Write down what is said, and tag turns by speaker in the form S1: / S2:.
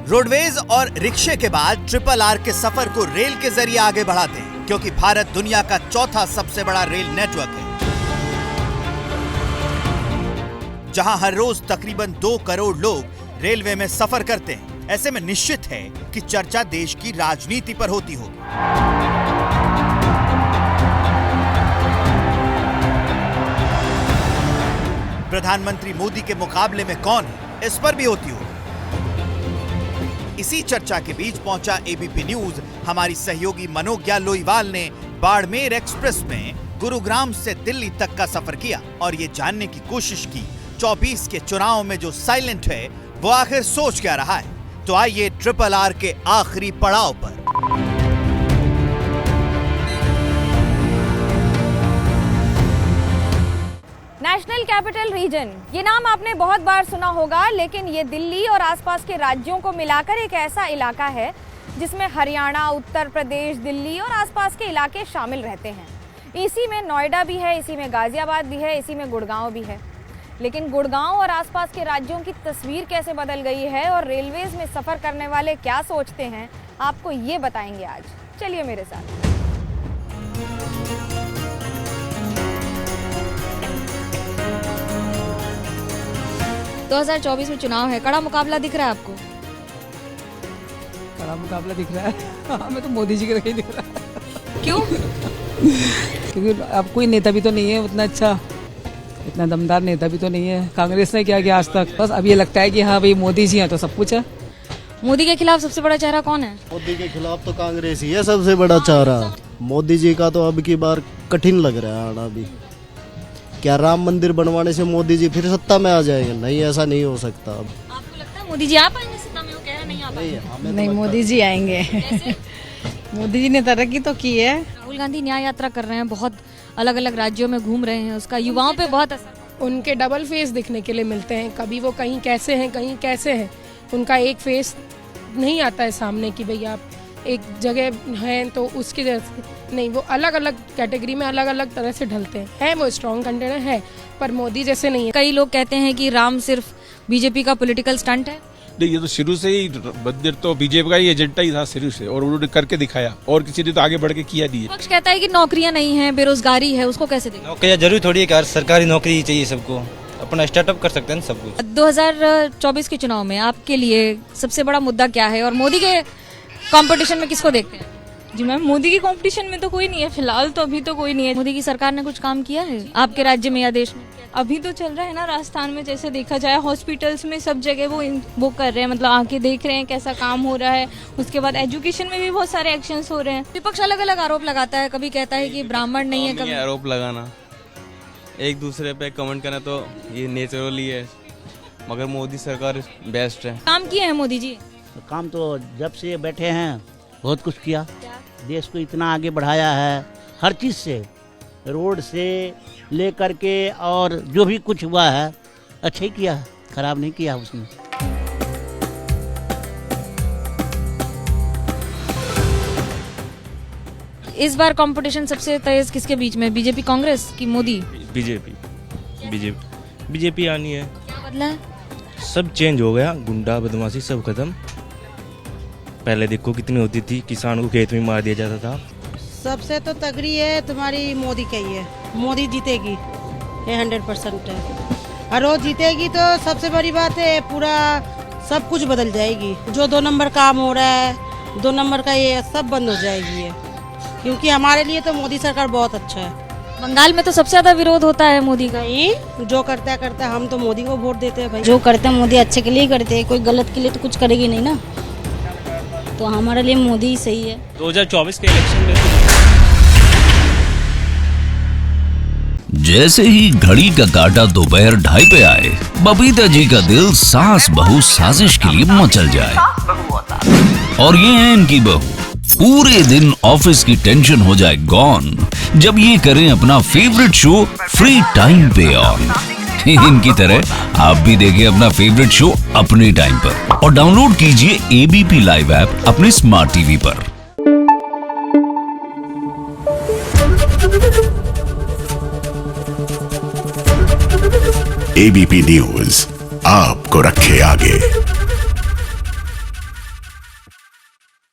S1: Roadways और रिक्शे के बाद ट्रिपल आर के सफर को रेल के जरिए आगे बढ़ाते हैं, क्योंकि भारत दुनिया का चौथा सबसे बड़ा रेल नेटवर्क है, जहां हर रोज तकरीबन 2 करोड़ लोग रेलवे में सफर करते हैं। ऐसे में निश्चित है कि चर्चा देश की राजनीति पर होती होगी। प्रधानमंत्री मोदी के मुकाबले में कौन है, इस पर भी होती होगी। इसी चर्चा के बीच पहुंचा एबीपी न्यूज हमारी सहयोगी मनोज्ञा लोईवाल ने बाड़मेर एक्सप्रेस में गुरुग्राम से दिल्ली तक का सफर किया और ये जानने की कोशिश की 24 के चुनाव में जो साइलेंट है वो आखिर सोच क्या रहा है। तो आइए ट्रिपल आर के आखिरी पड़ाव पर।
S2: नेशनल कैपिटल रीजन, ये नाम आपने बहुत बार सुना होगा, लेकिन ये दिल्ली और आसपास के राज्यों को मिलाकर एक ऐसा इलाका है जिसमें हरियाणा, उत्तर प्रदेश, दिल्ली और आसपास के इलाके शामिल रहते हैं। इसी में नोएडा भी है, इसी में गाजियाबाद भी है, इसी में गुड़गांव भी है। लेकिन गुड़गांव और आसपास के राज्यों की तस्वीर कैसे बदल गई है और रेलवेज में सफ़र करने वाले क्या सोचते हैं, आपको ये बताएंगे आज। चलिए मेरे साथ। 2024 में चुनाव है, कड़ा मुकाबला दिख रहा है आपको?
S3: कड़ा मुकाबला दिख रहा है। हमें तो मोदी जी का ही दिख रहा है।
S2: क्यों?
S3: क्योंकि अब कोई नेता भी तो नहीं है उतना अच्छा, इतना दमदार नेता भी तो नहीं है। कांग्रेस ने क्या किया आज तक? बस अब ये लगता है कि हाँ भाई मोदी जी हैं तो सब कुछ है।
S2: मोदी के खिलाफ सबसे बड़ा चेहरा कौन है?
S4: मोदी के खिलाफ तो कांग्रेस ही है सबसे बड़ा चेहरा। मोदी जी का तो अब की बार कठिन लग रहा है आना भी। क्या राम मंदिर बनवाने से मोदी जी फिर सत्ता में आ जाएंगे? नहीं, ऐसा नहीं हो सकता। अब
S2: आपको लगता है मोदी जी आ पाएंगे सत्ता में? वो कह रहे नहीं आ पाएंगे।
S3: नहीं, मोदी जी आएंगे। मोदी जी ने तरक्की तो की है।
S2: राहुल गांधी न्याय यात्रा कर रहे हैं, बहुत अलग अलग राज्यों में घूम रहे हैं, उसका युवाओं पे बहुत असर।
S5: उनके डबल फेस दिखने के लिए मिलते हैं, कभी वो कहीं कैसे हैं कहीं कैसे हैं। उनका एक फेस नहीं आता है सामने कि भाई आप एक जगह हैं तो उसकी जैसे नहीं, वो अलग अलग कैटेगरी में अलग अलग तरह से ढलते हैं। है वो स्ट्रॉन्ग कंटेनर है, पर मोदी जैसे नहीं है।
S2: कई लोग कहते हैं कि राम सिर्फ बीजेपी का पॉलिटिकल स्टंट है।
S6: ये तो शुरू से ही मंदिर तो बीजेपी का ही एजेंडा ही था शुरू से, और उन्होंने करके दिखाया, और किसी ने तो आगे बढ़ के किया नहीं है।
S2: पक्ष कहता है कि नौकरियां नहीं है, बेरोजगारी है, उसको कैसे देखें?
S7: नौकरियां जरूरी थोड़ी है कि सरकारी नौकरी ही चाहिए सबको, अपना स्टार्टअप कर सकते हैं सब कुछ।
S2: 2024 के चुनाव में आपके लिए सबसे बड़ा मुद्दा क्या है और मोदी के कंपटीशन में किसको देखते हैं?
S8: जी मैम, मोदी की कंपटीशन में तो कोई नहीं है फिलहाल, तो अभी तो कोई नहीं है।
S2: मोदी की सरकार ने कुछ काम किया है आपके राज्य में या देश में?
S8: अभी तो चल रहा है ना, राजस्थान में जैसे देखा जाए हॉस्पिटल्स में सब जगह वो कर रहे हैं, मतलब आके देख रहे हैं कैसा काम हो रहा है। उसके बाद एजुकेशन में भी बहुत सारे एक्शंस हो रहे हैं।
S2: विपक्ष अलग अलग आरोप लगाता है, कभी कहता है कि ब्राह्मण नहीं है, कभी
S9: आरोप लगाना, एक दूसरे पे कमेंट करना तो ये नेचुरली है, मगर मोदी सरकार बेस्ट है।
S2: काम किए हैं मोदी जी?
S10: काम तो जब से बैठे हैं बहुत कुछ किया, देश को इतना आगे बढ़ाया है हर चीज़ से, रोड से लेकर के और जो भी कुछ हुआ है अच्छा ही किया, खराब नहीं किया उसने।
S2: इस बार कंपटीशन सबसे तेज किसके बीच में, बीजेपी कांग्रेस की मोदी?
S7: बीजेपी आनी है।
S2: क्या बदला है?
S7: सब चेंज हो गया, गुंडा बदमाशी सब खत्म। पहले देखो कितनी होती थी, किसान को खेत में मार दिया जाता था।
S11: सबसे तो तगड़ी है तुम्हारी मोदी का ही है, मोदी जीतेगी, ये 100% है। और वो जीतेगी तो सबसे बड़ी बात है पूरा सब कुछ बदल जाएगी। जो 2 नंबर काम हो रहा है, 2 नंबर का ये सब बंद हो जाएगी ये, क्योंकि हमारे लिए तो मोदी सरकार बहुत अच्छा है।
S2: बंगाल में तो सबसे ज्यादा विरोध होता है मोदी का।
S11: नहीं, जो करता है हम तो मोदी को वोट देते हैं भाई।
S12: जो करते हैं मोदी अच्छे के लिए करते हैं, कोई गलत के लिए तो कुछ करेगी नहीं ना, तो हमारे लिए मोदी ही सही है।
S7: 2024 के इलेक्शन में
S13: जैसे ही घड़ी का काटा दोपहर 2:30 पे आए, बबीता जी का दिल सास बहू साजिश के लिए मचल जाए। और ये है इनकी बहू, पूरे दिन ऑफिस की टेंशन हो जाए गॉन जब ये करें अपना फेवरेट शो फ्री टाइम पे ऑन। इनकी तरह आप भी देखिए अपना फेवरेट शो अपने टाइम पर और डाउनलोड कीजिए एबीपी लाइव ऐप अपने स्मार्ट टीवी पर।
S14: एबीपी न्यूज आपको रखे आगे।